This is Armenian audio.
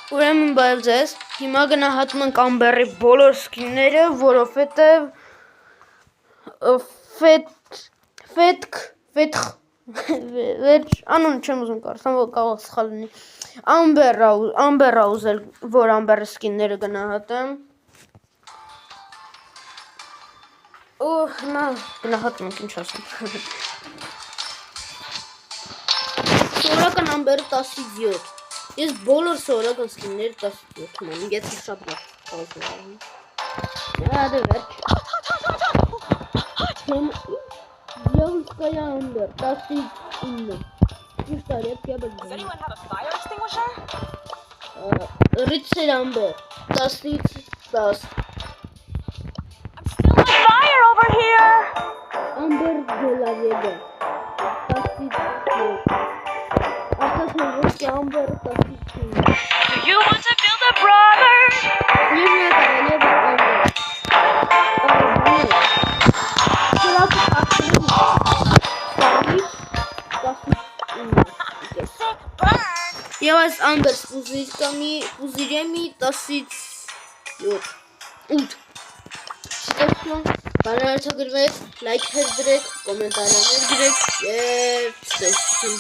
Ուրեմն բայց ես հիմա գնահատում ենք ամբերի բոլոր սկինները, որովհետև վերջ անուն չեմ ուզում կարծեմ, որ կարող սխալ լինի։ Ամբերա ուզել, որ ամբերի սկինները գնահատեմ։ Ու հիմա գնահատում ենք, ինչ ասեմ։ Սովորական ամբերը 10-ից 7։ Ես բոլոր սովորական սկինները 10-ից 7 եմ, եթե շատ լավ կազնարում։ Դե վերջ։ Դյավոլսկայա ամբեր 10-ից 9։ Ճիշտ արի, я բգում։ Ռիցեր ամբեր 10-ից 10։ Ամբեր գելավեգը 10-ից 7։ Արտասնորոշկի ամբերը 10-ից 9։ You want to build a brother? Նիրնա կարելև ամբեր։ Սրակը ակրում սարից 10-ից 9։ Եվ այս ամբեր պուզիրեմի 10-ից 8։ Շիտեցում, բանարացագրվեք, լայքեր դրեք, կոմենտարներ գրեք և ստեսություն։